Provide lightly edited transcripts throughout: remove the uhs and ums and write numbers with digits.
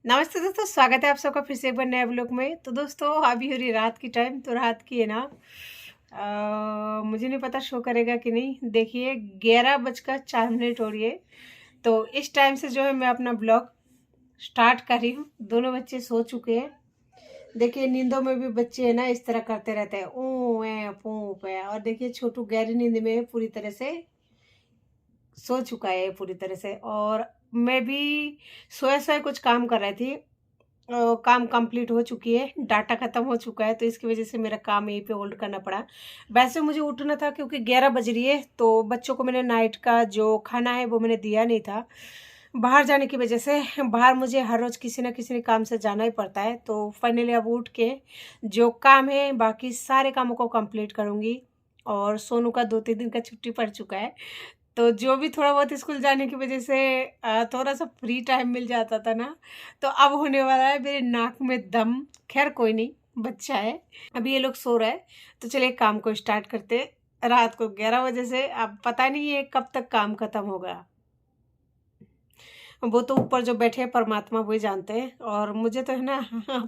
नमस्ते दोस्तों, स्वागत है आप सबका फिर से एक बार नए व्लॉग में। तो दोस्तों अभी हो रही रात की टाइम, तो रात की है ना, मुझे नहीं पता शो करेगा कि नहीं। देखिए 11:04 हो रही है। तो इस टाइम से जो है मैं अपना ब्लॉग स्टार्ट कर रही हूँ। दोनों बच्चे सो चुके हैं। देखिए नींदों में भी बच्चे है ना इस तरह करते रहते हैं, ऊ ए पू पे। और देखिए छोटू गहरी नींद में पूरी तरह से सो चुका है पूरी तरह से। और मैं भी सोए सोए कुछ काम कर रही थी। काम कंप्लीट हो चुकी है, डाटा खत्म हो चुका है, तो इसकी वजह से मेरा काम यहीं पे होल्ड करना पड़ा। वैसे मुझे उठना था क्योंकि 11 बज रही है, तो बच्चों को मैंने नाइट का जो खाना है वो मैंने दिया नहीं था। बाहर जाने की वजह से बाहर मुझे हर रोज़ किसी ना किसी काम से जाना ही पड़ता है। तो फाइनली अब उठ के जो काम है बाकी सारे कामों को कंप्लीट करूँगी। और सोनू का 2-3 दिन का छुट्टी पड़ चुका है, तो जो भी थोड़ा बहुत स्कूल जाने की वजह से थोड़ा सा फ्री टाइम मिल जाता था ना, तो अब होने वाला है मेरे नाक में दम। खैर कोई नहीं, बच्चा है। अभी ये लोग सो रहे हैं, तो चलिए काम को स्टार्ट करते हैं। रात को 11 बजे से अब पता नहीं है कब तक काम खत्म होगा। वो तो ऊपर जो बैठे हैं परमात्मा वही जानते हैं, और मुझे तो है ना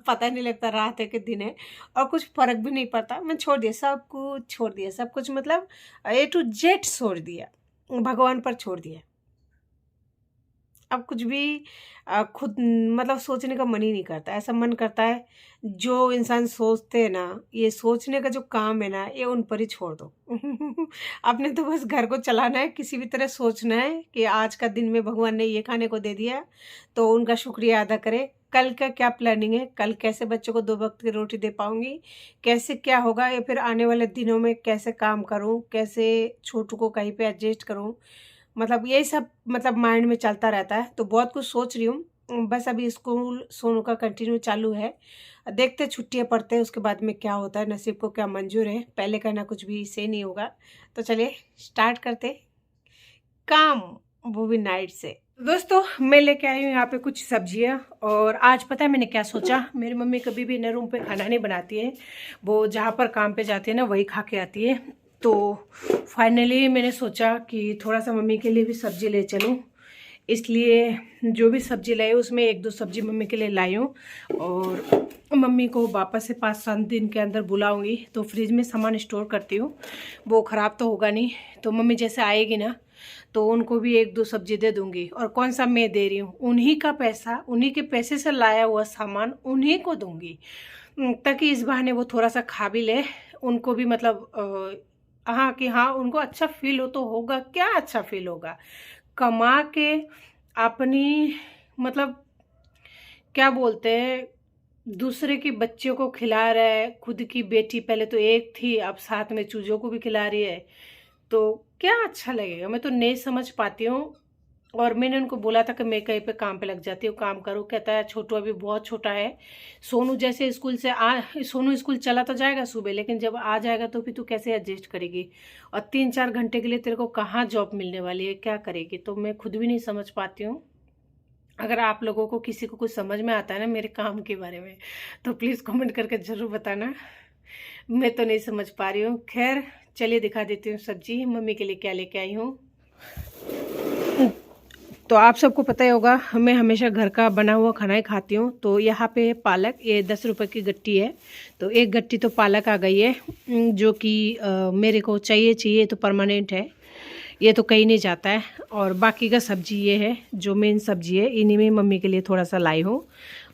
पता ही नहीं लगता रात है कि दिन है। और कुछ फर्क भी नहीं पड़ता। मैं छोड़ दिया, सब कुछ छोड़ दिया, सब कुछ मतलब A to Z छोड़ दिया, भगवान पर छोड़ दिया। अब कुछ भी खुद मतलब सोचने का मन ही नहीं करता। ऐसा मन करता है जो इंसान सोचते हैं ना, ये सोचने का जो काम है ना, ये उन पर ही छोड़ दो। आपने तो बस घर को चलाना है, किसी भी तरह सोचना है कि आज का दिन में भगवान ने ये खाने को दे दिया, तो उनका शुक्रिया अदा करें। कल का क्या प्लानिंग है, कल कैसे बच्चों को 2 वक्त की रोटी दे पाऊंगी, कैसे क्या होगा, या फिर आने वाले दिनों में कैसे काम करूं, कैसे छोटू को कहीं पे एडजस्ट करूं। मतलब यही सब मतलब माइंड में चलता रहता है, तो बहुत कुछ सोच रही हूँ। बस अभी स्कूल सोनू का कंटिन्यू चालू है, देखते छुट्टियाँ पड़ते हैं उसके बाद में क्या होता है, नसीब को क्या मंजूर है। पहले कहना कुछ भी सही नहीं होगा। तो चलिए स्टार्ट करते काम, वो भी नाइट से। दोस्तों मैं लेके आई हूँ यहाँ पे कुछ सब्जियाँ। और आज पता है मैंने क्या सोचा, मेरी मम्मी कभी भी ना रूम पे खाना नहीं बनाती है, वो जहाँ पर काम पे जाती है ना वही खा के आती है। तो फाइनली मैंने सोचा कि थोड़ा सा मम्मी के लिए भी सब्जी ले चलूँ, इसलिए जो भी सब्जी लाई उसमें 1-2 सब्जी मम्मी के लिए लाई हूँ। और मम्मी को वापस से 5-7 दिन के अंदर बुलाऊंगी, तो फ्रिज में सामान स्टोर करती हूँ, वो ख़राब तो होगा नहीं। तो मम्मी जैसे आएगी ना, तो उनको भी 1-2 सब्जी दे दूंगी। और कौन सा मैं दे रही हूँ, उन्हीं का पैसा, उन्हीं के पैसे से लाया हुआ सामान उन्हीं को दूंगी, ताकि इस बहाने वो थोड़ा सा खा भी ले। उनको भी मतलब हाँ कि हाँ उनको अच्छा फील हो, तो होगा क्या अच्छा फील होगा कमा के अपनी मतलब क्या बोलते हैं, दूसरे के बच्चों को खिला रहा है। खुद की बेटी पहले तो एक थी, अब साथ में चूजों को भी खिला रही है, तो क्या अच्छा लगेगा। मैं तो नहीं समझ पाती हूँ। और मैंने उनको बोला था कि मैं कहीं पे काम पे लग जाती हूँ, काम करूँ। कहता है छोटू अभी बहुत छोटा है, सोनू जैसे स्कूल से सोनू स्कूल चला तो जाएगा सुबह, लेकिन जब आ जाएगा तो फिर तू कैसे एडजस्ट करेगी। और 3-4 घंटे के लिए तेरे को कहाँ जॉब मिलने वाली है, क्या करेगी। तो मैं खुद भी नहीं समझ पाती हूँ। अगर आप लोगों को किसी को कुछ समझ में आता है ना मेरे काम के बारे में, तो प्लीज़ कमेंट करके ज़रूर बताना। मैं तो नहीं समझ पा रही हूँ। खैर चलिए दिखा देती हूँ सब्जी मम्मी के लिए क्या लेके आई हूँ। तो आप सबको पता ही होगा, मैं हमेशा घर का बना हुआ खाना ही खाती हूँ। तो यहाँ पे पालक, ये 10 रुपए की गट्टी है, तो एक गट्टी तो पालक आ गई है, जो कि मेरे को चाहिए तो परमानेंट है, ये तो कहीं नहीं जाता है। और बाकी का सब्जी ये है जो मेन सब्जी है, इन्हीं में मम्मी के लिए थोड़ा सा लाई हूँ।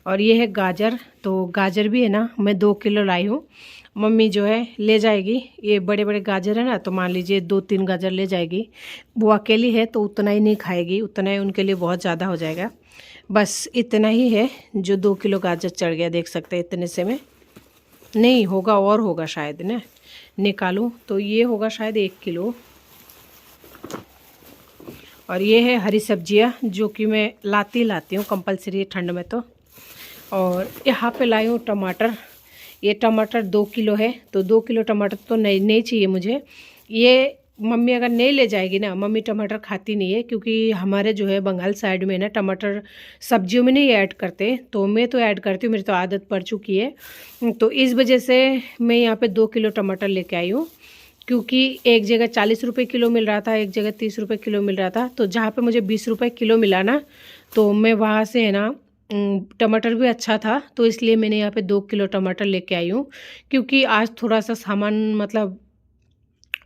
और ये है गाजर, तो गाजर भी है ना मैं 2 किलो लाई हूँ। मम्मी जो है ले जाएगी, ये बड़े बड़े गाजर है ना, तो मान लीजिए 2-3 गाजर ले जाएगी। वो अकेली है तो उतना ही नहीं खाएगी, उतना ही उनके लिए बहुत ज़्यादा हो जाएगा। बस इतना ही है जो 2 किलो गाजर चढ़ गया, देख सकते हैं इतने से में नहीं होगा, और होगा शायद ना, निकालूं तो ये होगा शायद 1 किलो। और ये है हरी सब्जियां जो कि मैं लाती हूँ कंपलसरी ठंड में तो। और यहाँ पे लाई हूँ टमाटर, ये टमाटर 2 किलो है, तो 2 किलो टमाटर तो नहीं चाहिए मुझे। ये मम्मी अगर नहीं ले जाएगी ना, मम्मी टमाटर खाती नहीं है, क्योंकि हमारे जो है बंगाल साइड में ना टमाटर सब्जियों में नहीं ऐड करते, तो मैं तो ऐड करती हूँ, मेरी तो आदत पड़ चुकी है। तो इस वजह से मैं यहाँ पे 2 किलो टमाटर लेके आई हूँ, क्योंकि एक जगह 40 रुपये किलो मिल रहा था, एक जगह 30 रुपये किलो मिल रहा था। तो जहाँ पे मुझे 20 रुपये किलो मिला ना, तो मैं वहाँ से है ना टमाटर भी अच्छा था, तो इसलिए मैंने यहाँ पे 2 किलो टमाटर लेके आई हूँ, क्योंकि आज थोड़ा सा सामान मतलब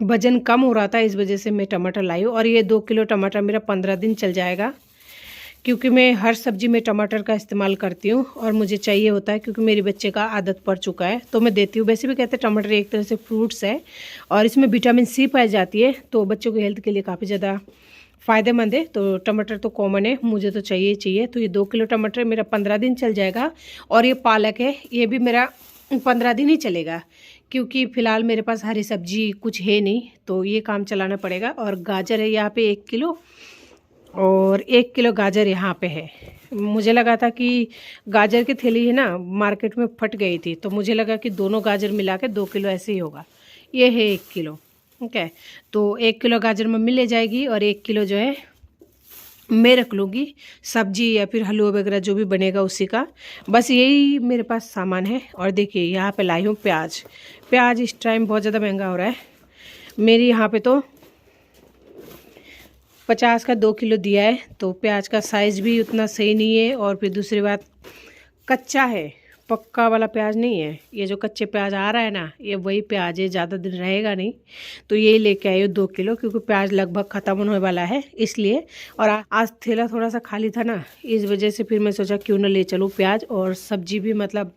वजन कम हो रहा था, इस वजह से मैं टमाटर लाई हूँ। और ये 2 किलो टमाटर मेरा 15 दिन चल जाएगा, क्योंकि मैं हर सब्जी में टमाटर का इस्तेमाल करती हूँ और मुझे चाहिए होता है, क्योंकि मेरे बच्चे का आदत पड़ चुका है, तो मैं देती हूँ। वैसे भी कहते हैं टमाटर एक तरह से फ्रूट्स है और इसमें विटामिन सी पाई जाती है, तो बच्चों की हेल्थ के लिए काफ़ी ज़्यादा फ़ायदेमंद है। तो टमाटर तो कॉमन है, मुझे तो चाहिए ही चाहिए। तो ये 2 किलो टमाटर मेरा 15 दिन चल जाएगा। और ये पालक है, ये भी मेरा 15 दिन ही चलेगा, क्योंकि फ़िलहाल मेरे पास हरी सब्जी कुछ है नहीं, तो ये काम चलाना पड़ेगा। और गाजर है यहाँ पे 1 किलो, और 1 किलो गाजर यहाँ पे है। मुझे लगा था कि गाजर की थैली है ना, मार्केट में फट गई थी, तो मुझे लगा कि दोनों गाजर मिला के 2 किलो ऐसे ही होगा। ये है 1 किलो, ठीक है। तो 1 किलो गाजर मम्मी ले जाएगी और 1 किलो जो है मैं रख लूँगी सब्जी या फिर हलवा वगैरह जो भी बनेगा उसी का। बस यही मेरे पास सामान है। और देखिए यहाँ पे लाई हूँ प्याज। प्याज इस टाइम बहुत ज़्यादा महंगा हो रहा है। मेरी यहाँ पे तो 50 का 2 किलो दिया है, तो प्याज का साइज़ भी उतना सही नहीं है। और फिर दूसरी बात, कच्चा है, पक्का वाला प्याज नहीं है। ये जो कच्चे प्याज आ रहा है ना, ये वही प्याज है, ज़्यादा दिन रहेगा नहीं। तो यही लेके आई हूँ 2 किलो, क्योंकि प्याज लगभग ख़त्म होने वाला है इसलिए। और आज ठेला थोड़ा सा खाली था ना, इस वजह से फिर मैं सोचा क्यों ना ले चलूँ प्याज। और सब्जी भी मतलब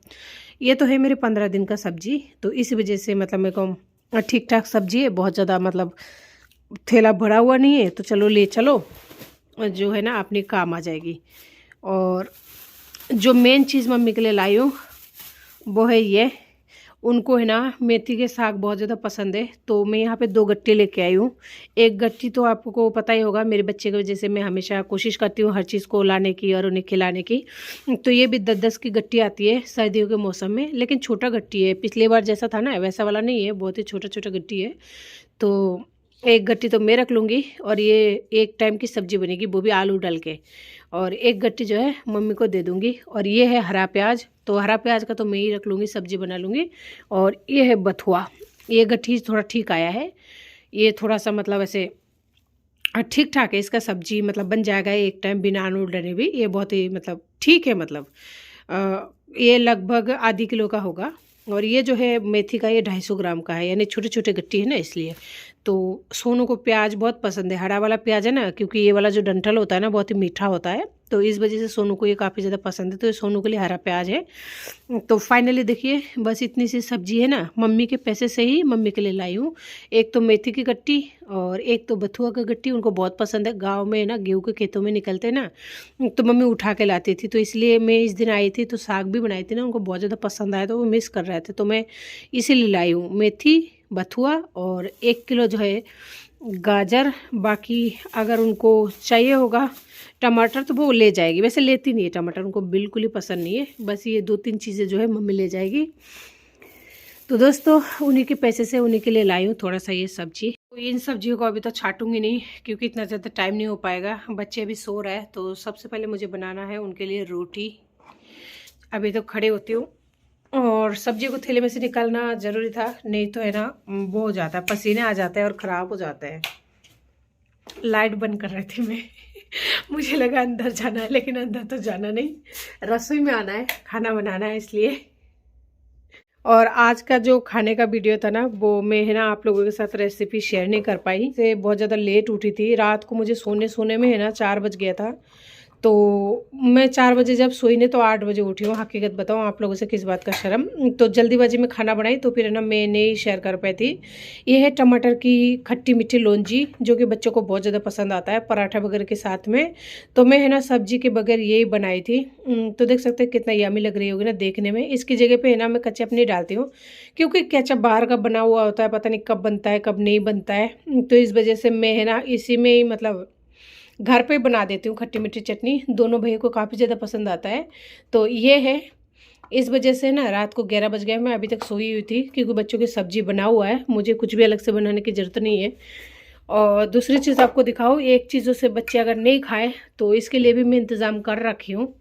ये तो है मेरे 15 दिन का सब्जी, तो इस वजह से मतलब मेरे को ठीक ठाक सब्जी है, बहुत ज़्यादा मतलब थैला भरा हुआ नहीं है, तो चलो ले चलो, जो है ना अपने काम आ जाएगी। और जो मेन चीज़ मम्मी के लिए लाई हूँ वो है ये, उनको है ना मेथी के साग बहुत ज़्यादा पसंद है, तो मैं यहाँ पे 2 गट्टे लेके आई हूँ। एक गट्टी तो आपको पता ही होगा, मेरे बच्चे की वजह से मैं हमेशा कोशिश करती हूँ हर चीज़ को लाने की और उन्हें खिलाने की। तो ये भी 10-10 की गट्टी आती है सर्दियों के मौसम में, लेकिन छोटा गट्टी है, पिछली बार जैसा था ना वैसा वाला नहीं है, बहुत ही छोटा छोटा गट्टी है। तो एक गट्टी तो मैं रख लूँगी, और ये एक टाइम की सब्ज़ी बनेगी, वो भी आलू डाल के। और एक गट्टी जो है मम्मी को दे दूँगी। और ये है हरा प्याज, तो हरा प्याज का तो मैं ही रख लूँगी, सब्ज़ी बना लूँगी। और ये है बथुआ, ये गट्टी थोड़ा ठीक आया है, ये थोड़ा सा मतलब ऐसे ठीक ठाक है, इसका सब्ज़ी मतलब बन जाएगा एक टाइम बिना आलू डले भी। ये बहुत ही मतलब ठीक है, मतलब ये लगभग आधी किलो का होगा। और ये जो है मेथी का, ये 250 ग्राम का है, यानी छोटे छोटे गट्टी है ना इसलिए। तो सोनू को प्याज बहुत पसंद है, हरा वाला प्याज है ना, क्योंकि ये वाला जो डंठल होता है ना बहुत ही मीठा होता है, तो इस वजह से सोनू को ये काफ़ी ज़्यादा पसंद है, तो ये सोनू के लिए हरा प्याज है। तो फाइनली देखिए बस इतनी सी सब्जी है ना, मम्मी के पैसे से ही मम्मी के लिए लाई हूँ। एक तो मेथी की गट्टी और एक तो बथुआ का गट्टी, उनको बहुत पसंद है। गाँव में ना गेहूँ के खेतों में निकलते हैं ना, तो मम्मी उठा के लाती थी, तो इसलिए मैं इस दिन आई थी तो साग भी बनाई थी ना, उनको बहुत ज़्यादा पसंद आया, तो वो मिस कर रहे थे, तो मैं इसीलिए लाई हूँ मेथी, बथुआ और 1 किलो जो है गाजर। बाकी अगर उनको चाहिए होगा टमाटर तो वो ले जाएगी, वैसे लेती नहीं है टमाटर, उनको बिल्कुल ही पसंद नहीं है। बस ये 2-3 चीज़ें जो है मम्मी ले जाएगी। तो दोस्तों उन्हीं के पैसे से उन्हीं के लिए लाई हूँ थोड़ा सा ये सब्जी। तो इन सब्जियों को अभी तो छाटूंगी नहीं, क्योंकि इतना ज़्यादा टाइम नहीं हो पाएगा, बच्चे अभी सो रहे हैं। तो सबसे पहले मुझे बनाना है उनके लिए रोटी। अभी तो खड़े होती हूँ, और सब्जी को थैले में से निकालना ज़रूरी था, नहीं तो है ना वो हो जाता है, पसीने आ जाते हैं और ख़राब हो जाते हैं। लाइट बंद कर रही थी मैं मुझे लगा अंदर जाना है, लेकिन अंदर तो जाना नहीं, रसोई में आना है, खाना बनाना है इसलिए। और आज का जो खाने का वीडियो था ना, वो मैं है ना आप लोगों के साथ रेसिपी शेयर नहीं कर पाई, से बहुत ज़्यादा लेट उठी थी। रात को मुझे सोने में है ना 4 बज गया था, तो मैं 4 बजे जब सोई ने तो 8 बजे उठी हूँ। हकीकत बताऊँ आप लोगों से किस बात का शर्म, तो जल्दीबाजी में खाना बनाई, तो फिर है ना मैं नहीं शेयर कर पाई थी। ये है टमाटर की खट्टी मीठी लौंजी, जो कि बच्चों को बहुत ज़्यादा पसंद आता है पराठा वगैरह के साथ में। तो मैं है ना सब्जी के बगैर यही बनाई थी। तो देख सकते हैं कितना यम्मी लग रही होगी ना देखने में। इसकी जगह पर है ना मैं केचप नहीं डालती हूँ, क्योंकि केचप बाहर का बना हुआ होता है, पता नहीं कब बनता है कब नहीं बनता है। तो इस वजह से मैं है ना इसी में ही मतलब घर पे बना देती हूँ खट्टी मीठी चटनी, दोनों भैया को काफ़ी ज़्यादा पसंद आता है। तो ये है, इस वजह से ना रात को 11 बज गए, मैं अभी तक सोई हुई थी, क्योंकि बच्चों की सब्जी बना हुआ है, मुझे कुछ भी अलग से बनाने की ज़रूरत नहीं है। और दूसरी चीज़ आपको दिखाओ, एक चीज़ों से बच्चे अगर नहीं खाए तो इसके लिए भी मैं इंतज़ाम कर रखी हूँ।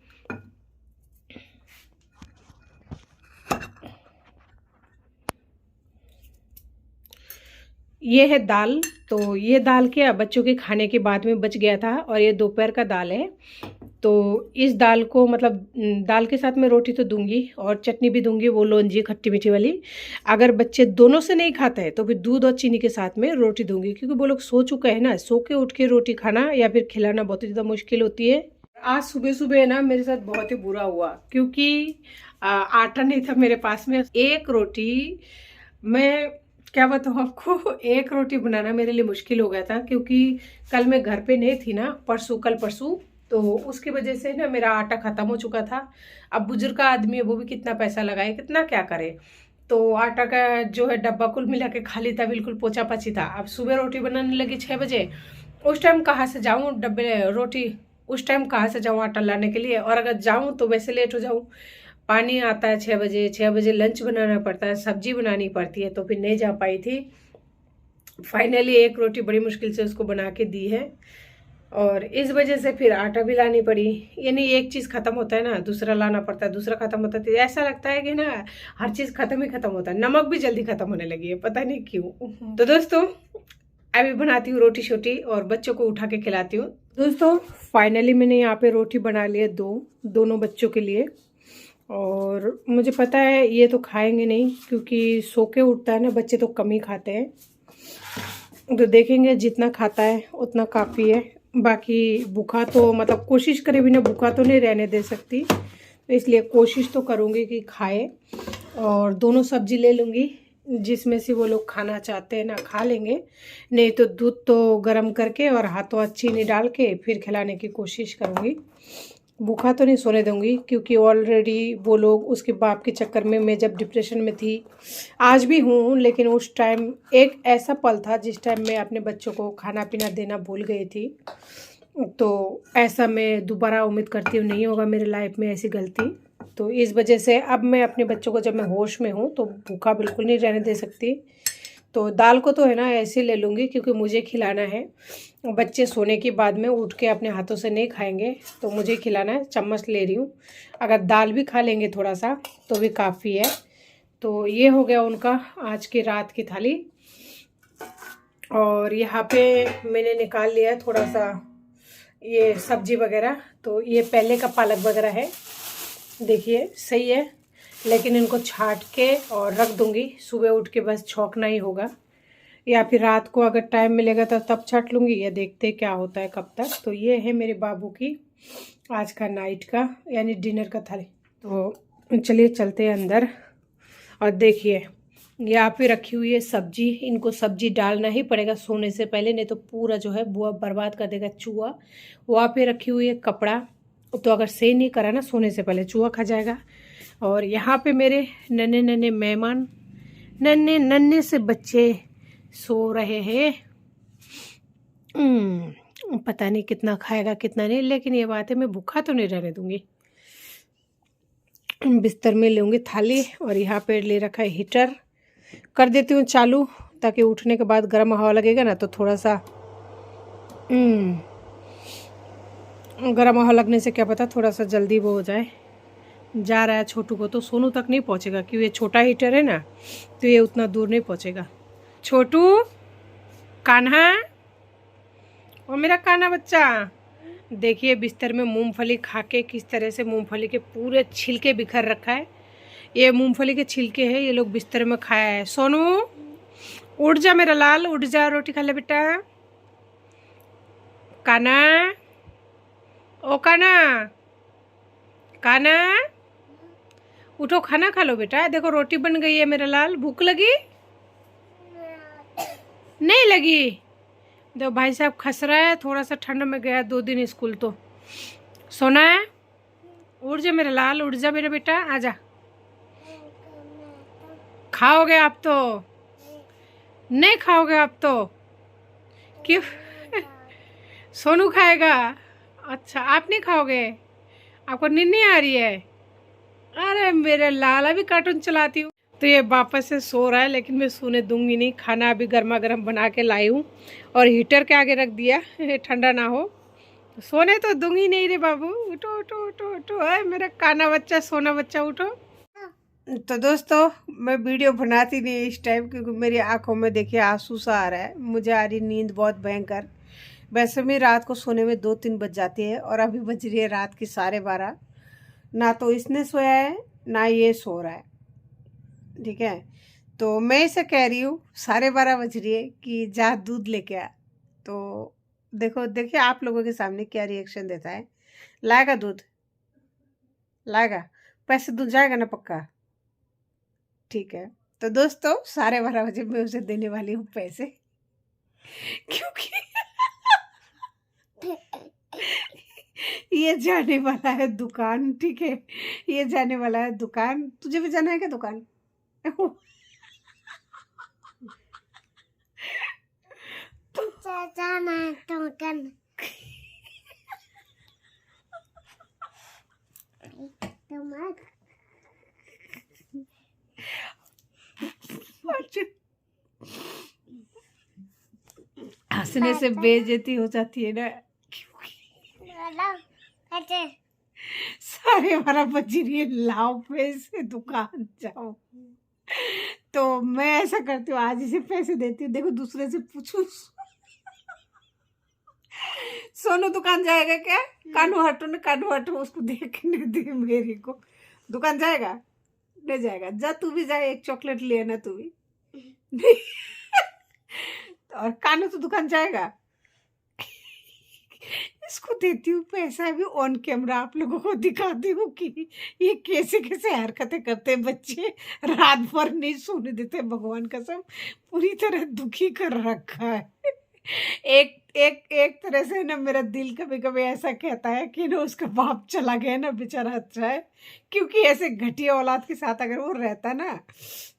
ये है दाल, तो ये दाल क्या बच्चों के खाने के बाद में बच गया था, और ये दोपहर का दाल है। तो इस दाल को मतलब दाल के साथ मैं रोटी तो दूंगी और चटनी भी दूंगी, वो लोंजी खट्टी मीठी वाली। अगर बच्चे दोनों से नहीं खाते हैं तो फिर दूध और चीनी के साथ में रोटी दूंगी, क्योंकि वो लोग सो चुके हैं ना, सो के उठ के रोटी खाना या फिर खिलाना बहुत ही ज़्यादा मुश्किल होती है। आज सुबह सुबह ना मेरे साथ बहुत ही बुरा हुआ, क्योंकि आटा नहीं था मेरे पास में। एक रोटी, मैं क्या बताऊँ आपको, एक रोटी बनाना मेरे लिए मुश्किल हो गया था, क्योंकि कल मैं घर पे नहीं थी ना, कल परसों, तो उसकी वजह से ना मेरा आटा ख़त्म हो चुका था। अब बुजुर्ग का आदमी है, वो भी कितना पैसा लगाए, कितना क्या करे। तो आटा का जो है डब्बा कुल मिला के खाली था, बिल्कुल पोछा पाछी था। अब सुबह रोटी बनाने लगी 6 बजे, उस टाइम कहाँ से जाऊँ डब्बे रोटी, उस टाइम कहाँ से जाऊँ आटा लाने के लिए, और अगर जाऊँ तो वैसे लेट हो जाऊँ। पानी आता है 6 बजे, 6 बजे लंच बनाना पड़ता है, सब्जी बनानी पड़ती है, तो फिर नहीं जा पाई थी। फाइनली एक रोटी बड़ी मुश्किल से उसको बना के दी है, और इस वजह से फिर आटा भी लानी पड़ी। यानी एक चीज़ ख़त्म होता है ना, दूसरा लाना पड़ता है, दूसरा ख़त्म होता है, तो ऐसा लगता है कि ना हर चीज़ ख़त्म ही ख़त्म होता है। नमक भी जल्दी ख़त्म होने लगी है, पता नहीं क्यों। तो दोस्तों अभी बनाती हूँ रोटी शोटी और बच्चों को उठा के खिलाती हूँ। दोस्तों फाइनली मैंने यहाँ पे रोटी बना ली है, दोनों बच्चों के लिए। और मुझे पता है ये तो खाएंगे नहीं, क्योंकि सो के उठता है ना बच्चे तो कम ही खाते हैं, तो देखेंगे जितना खाता है उतना काफ़ी है। बाकी भूखा तो मतलब कोशिश करे बिना भूखा तो नहीं रहने दे सकती, तो इसलिए कोशिश तो करूँगी कि खाए। और दोनों सब्जी ले लूँगी, जिसमें से वो लोग खाना चाहते हैं ना खा लेंगे, नहीं तो दूध तो गर्म करके और हाथों चीनी डाल के फिर खिलाने की कोशिश करूँगी। भूखा तो नहीं सोने दूंगी, क्योंकि ऑलरेडी वो लोग उसके बाप के चक्कर में, मैं जब डिप्रेशन में थी, आज भी हूँ, लेकिन उस टाइम एक ऐसा पल था जिस टाइम मैं अपने बच्चों को खाना पीना देना भूल गई थी। तो ऐसा मैं दोबारा उम्मीद करती हूँ नहीं होगा मेरे लाइफ में ऐसी गलती। तो इस वजह से अब मैं अपने बच्चों को, जब मैं होश में हूँ, तो भूखा बिल्कुल नहीं रहने दे सकती। तो दाल को तो है ना ऐसे ले लूँगी, क्योंकि मुझे खिलाना है। बच्चे सोने के बाद में उठ के अपने हाथों से नहीं खाएंगे, तो मुझे खिलाना है, चम्मच ले रही हूँ। अगर दाल भी खा लेंगे थोड़ा सा तो भी काफ़ी है। तो ये हो गया उनका आज की रात की थाली। और यहाँ पे मैंने निकाल लिया है थोड़ा सा ये सब्जी वगैरह, तो ये पहले का पालक वगैरह है, देखिए सही है, लेकिन इनको छाट के और रख दूंगी। सुबह उठ के बस छौंकना ही होगा, या फिर रात को अगर टाइम मिलेगा तो तब छाट लूँगी, या देखते क्या होता है कब तक। तो ये है मेरे बाबू की आज का नाइट का यानी डिनर का थाली। तो चलिए चलते हैं अंदर। और देखिए यहाँ पे रखी हुई है सब्जी, इनको सब्जी डालना ही पड़ेगा सोने से पहले, नहीं तो पूरा जो है बुआ बर्बाद कर देगा चूहा। वहाँ पे रखी हुई है कपड़ा, तो अगर सही नहीं करा ना सोने से पहले चूहा खा जाएगा। और यहाँ पे मेरे नन्हे नन्हे मेहमान, नन्हे नन्हे से बच्चे सो रहे हैं। पता नहीं कितना खाएगा कितना नहीं, लेकिन ये बात है मैं भूखा तो नहीं रहने दूंगी। बिस्तर में लूँगी थाली, और यहाँ पे ले रखा है हीटर, कर देती हूँ चालू, ताकि उठने के बाद गर्म हवा लगेगा ना तो थोड़ा सा गर्म हवा लगने से क्या पता थोड़ा सा जल्दी वो हो जाए। जा रहा है छोटू को, तो सोनू तक नहीं पहुँचेगा, क्योंकि ये छोटा हीटर है ना, तो ये उतना दूर नहीं पहुँचेगा। छोटू, कान्हा, और मेरा कान्हा बच्चा, देखिए बिस्तर में मूंगफली खा के किस तरह से मूंगफली के पूरे छिलके बिखर रखा है। ये मूंगफली के छिलके हैं, ये लोग बिस्तर में खाया है। सोनू उठ जा मेरा लाल, उठ जा, रोटी खा ले बेटा। कान्हा, ओ कान्हा, कान्हा उठो, खाना खा लो बेटा। देखो रोटी बन गई है मेरा लाल, भूख लगी? नहीं लगी? देखो भाई साहब खस रहा है, थोड़ा सा ठंड में गया 2 दिन स्कूल। तो सोना है, उठ जा मेरा लाल, उठ जा मेरा बेटा, आजा। खाओगे आप तो? नहीं खाओगे आप तो? क्यों? सोनू खाएगा? अच्छा आप नहीं खाओगे? आपको नींद नहीं आ रही है? अरे मेरे लाल, अभी कार्टून चलाती हूँ। तो ये वापस से सो रहा है, लेकिन मैं सोने दूंगी नहीं। खाना अभी गर्मा गर्म बना के लाई हूँ और हीटर के आगे रख दिया ठंडा ना हो। सोने तो दूंगी नहीं रे बाबू, उठो उठो उठो उठो, अरे मेरा काना बच्चा, सोना बच्चा, उठो। तो दोस्तों मैं वीडियो बनाती नहीं इस टाइम, क्योंकि मेरी आंखों में देखिए आंसू सा आ रहा है, मुझे आ रही नींद बहुत भयंकर। वैसे भी रात को सोने में 2-3 बज जाती है और अभी बज रही है रात की 12:30। ना तो इसने सोया है ना ये सो रहा है। ठीक है, तो मैं इसे कह रही हूँ 12:30 बज रही है कि जा दूध लेके आ। तो देखो देखिए आप लोगों के सामने क्या रिएक्शन देता है। लाएगा दूध? लाएगा? पैसे दूध जाएगा ना पक्का? ठीक है, तो दोस्तों 12:30 बजे मैं उसे देने वाली हूँ पैसे, क्योंकि ये जाने वाला है दुकान। ठीक है, ये जाने वाला है दुकान। तुझे भी जाना है क्या दुकान? जाना है दुकान। हंसने से बेइज्जती हो जाती है ना, 12:30 बज रही है, लाओ पैसे दुकान जाओ। तो मैं ऐसा करती हूँ, आज इसे पैसे देती हूँ। देखो दूसरे से पूछू, सोनू दुकान जाएगा क्या? कानू हटो ना, कानू हटो, उसको देखने दे मेरे को। दुकान जाएगा? नहीं जाएगा? जा तू भी जा, एक चॉकलेट ले ना तू भी। और कानू तो दुकान जाएगा? इसको देती हूँ पैसा भी ऑन कैमरा, आप लोगों को दिखाती हूँ कि ये कैसे कैसे हरकतें करते हैं बच्चे। रात भर नहीं सोने देते, भगवान कसम पूरी तरह दुखी कर रखा है। एक एक एक तरह से ना मेरा दिल कभी कभी ऐसा कहता है कि ना उसका बाप चला गया ना बेचारा अच्छा है, क्योंकि ऐसे घटिया औलाद के साथ अगर वो रहता ना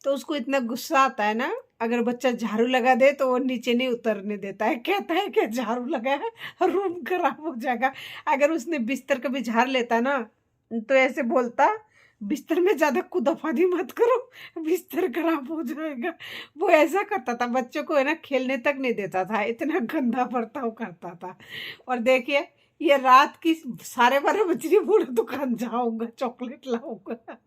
तो उसको इतना गुस्सा आता है ना। अगर बच्चा झाड़ू लगा दे तो वो नीचे नहीं उतरने देता है, कहता है कि झाड़ू लगाया रूम खराब हो जाएगा। अगर उसने बिस्तर कभी झाड़ लेता ना तो ऐसे बोलता, बिस्तर में ज्यादा कुदाफादी मत करो, बिस्तर खराब हो जाएगा। वो ऐसा करता था, बच्चों को है ना खेलने तक नहीं देता था, इतना गंदा बर्ताव करता था। और देखिए ये रात की 12:30 बूढ़ा दुकान जाऊंगा चॉकलेट लाऊंगा।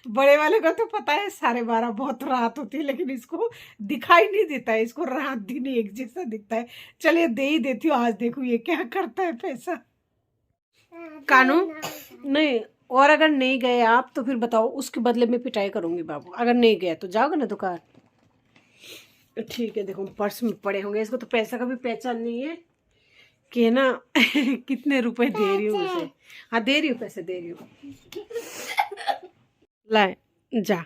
बड़े वाले को तो पता है 12:30 बहुत रात होती है, लेकिन इसको दिखाई नहीं देता है, इसको रात दिन एक जैसा दिखता है। चलिए दे ही देती हूँ, आज देखो ये क्या करता है पैसा। कानू नहीं, और अगर नहीं गए आप तो फिर बताओ, उसके बदले में पिटाई करूंगी बाबू। अगर नहीं गया तो जाओगे ना दुकान? ठीक है, देखो पर्स में पड़े होंगे, इसको तो पैसा का भी पहचान नहीं है कि ना कितने रुपए दे रही हूँ उसे। हाँ दे रही हूँ, पैसे दे रही हूँ। लाए जा,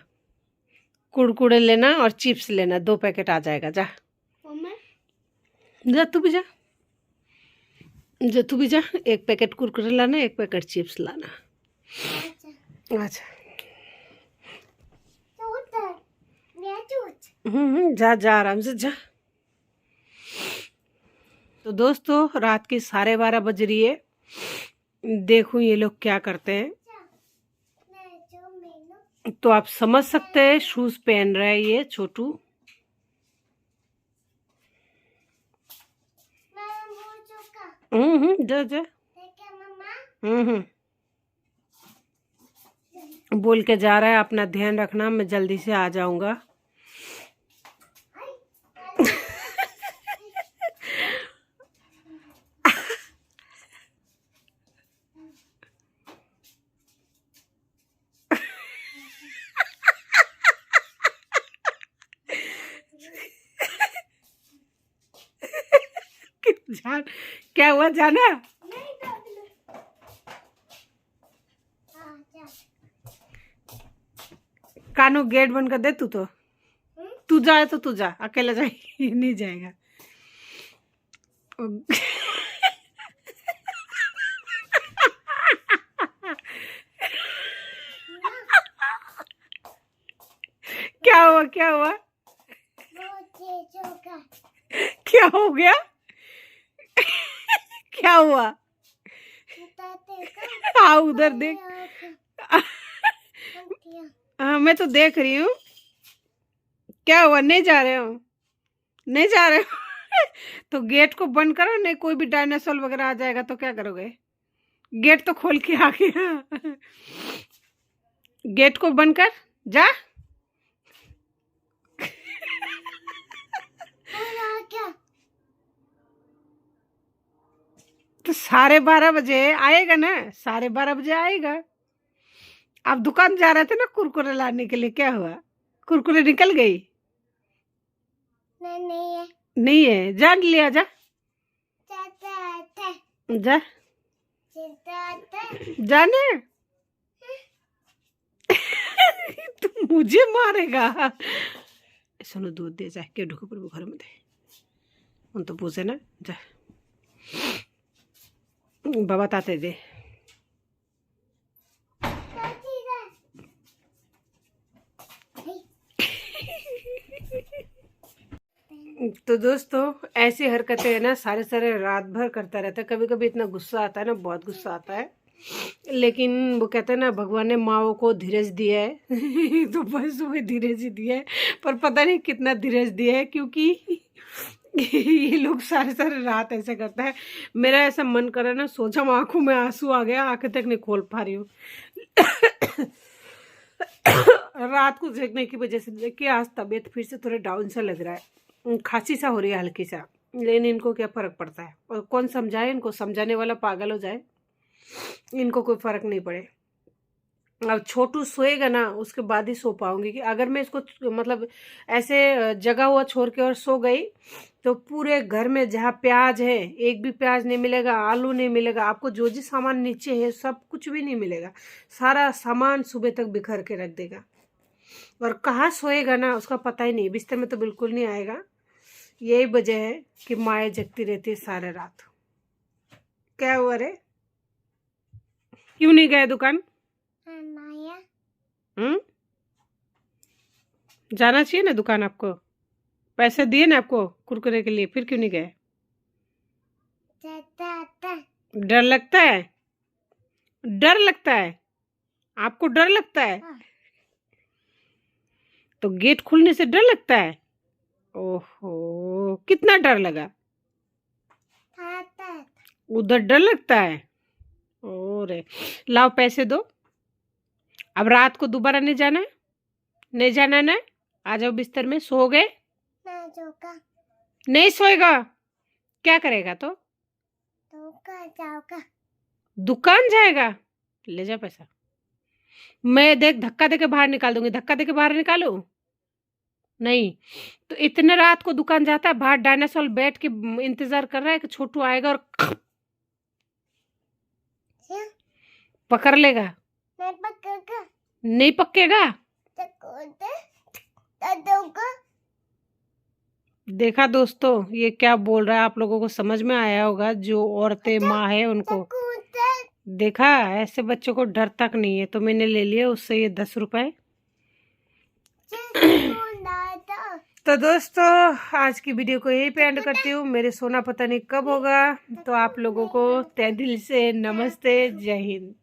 कुड़कुड़े लेना और चिप्स लेना, 2 पैकेट आ जाएगा। जा जा तू भी जा, जा तू भी जा, 1 पैकेट कुरकुरे लाना, 1 पैकेट चिप्स लाना। अच्छा जा जा आराम से जा। तो दोस्तों रात की 12:30 बज रही है, देखो ये लोग क्या करते हैं। तो आप समझ सकते हैं शूज पहन रहा है ये छोटू। जा जा। बोल के जा रहा है अपना ध्यान रखना, मैं जल्दी से आ जाऊंगा। जान क्या हुआ? जाना कानू गेट बंद कर दे। तू जाए तो तू जा, अकेला जाए नहीं जाएगा। क्या हुआ? क्या हुआ? क्या हो गया? क्या हुआ? हाँ उधर देख। हाँ मैं तो देख रही हूँ। क्या हुआ? नहीं जा रहे हो? नहीं जा रहे हो? तो गेट को बंद करो, नहीं कोई भी डायनासोर वगैरह आ जाएगा तो क्या करोगे? गेट तो खोल के आ गया। गेट को बंद कर, जा। 12:30 बजे आएगा ना, 12:30 बजे आएगा। आप दुकान जा रहे थे ना कुरकुरे लाने के लिए, क्या हुआ? कुरकुरे निकल गई? नहीं है। नहीं है, जान लिया जा जा जाने। तू मुझे मारेगा। सुनो, दूध दे जा के ढुको पर घर में दे, उन तो पूछे ना जा, बाबा ताते दे। तो दोस्तों, ऐसी हरकतें है ना सारे सारे रात भर करता रहता है। कभी कभी इतना गुस्सा आता है ना, बहुत गुस्सा आता है, लेकिन वो कहते हैं ना भगवान ने माओ को धीरज दिया है। तो बस वो धीरज ही दिया है, पर पता नहीं कितना धीरज दिया है, क्योंकि ये लोग सारे सारे रात ऐसे करता है। मेरा ऐसा मन कर रहा है ना, सोचा आंखों में आंसू आ गया, आंखें तक नहीं खोल पा रही हूँ। रात को जगने की वजह से देखिए आज तबीयत फिर से थोड़ा डाउन सा लग रहा है, खांसी सा हो रही है हल्की सा, लेकिन इनको क्या फर्क पड़ता है, और कौन समझाए इनको, समझाने वाला पागल हो जाए, इनको कोई फर्क नहीं पड़े। अब छोटू सोएगा ना उसके बाद ही सो पाऊंगी, कि अगर मैं इसको मतलब ऐसे जगा हुआ छोड़ के और सो गई तो पूरे घर में जहाँ प्याज है एक भी प्याज नहीं मिलेगा, आलू नहीं मिलेगा, आपको जो जो सामान नीचे है सब कुछ भी नहीं मिलेगा, सारा सामान सुबह तक बिखर के रख देगा। और कहाँ सोएगा ना उसका पता ही नहीं, बिस्तर में तो बिल्कुल नहीं आएगा। यही वजह है कि माएँ जगती रहती है सारे रात। क्या हुआ रे, क्यों नहीं गए दुकान? जाना चाहिए ना दुकान, आपको पैसे दिए ना आपको कुरकुरे के लिए, फिर क्यों नहीं गए? डर लगता है? डर लगता है आपको? डर लगता है? तो गेट खुलने से डर लगता है? ओहो, कितना डर लगा? उधर डर लगता है? ओरे, लाओ पैसे दो। अब रात को दोबारा नहीं जाना है, नहीं जाना ना, आ जाओ बिस्तर में, सो गए? नहीं सोएगा? क्या करेगा तो? दुकान जाएगा? ले जा पैसा, मैं देख धक्का देके बाहर निकाल दूंगी। धक्का देके बाहर निकालू? नहीं। तो इतने रात को दुकान जाता है, बाहर डायनासोर बैठ के इंतजार कर रहा है कि छोटू आएगा और पकड़ लेगा। नहीं पकेगा? देखा दोस्तों, ये क्या बोल रहा है, आप लोगों को समझ में आया होगा, जो औरतें माँ है उनको। देखा, ऐसे बच्चों को डर तक नहीं है, तो मैंने ले लिया उससे ये 10 रुपए। तो दोस्तों, आज की वीडियो को यहीं पे एंड करती हूँ। मेरे सोना पता नहीं कब होगा, तो आप लोगों को तहे दिल से नमस्ते, जय हिंद।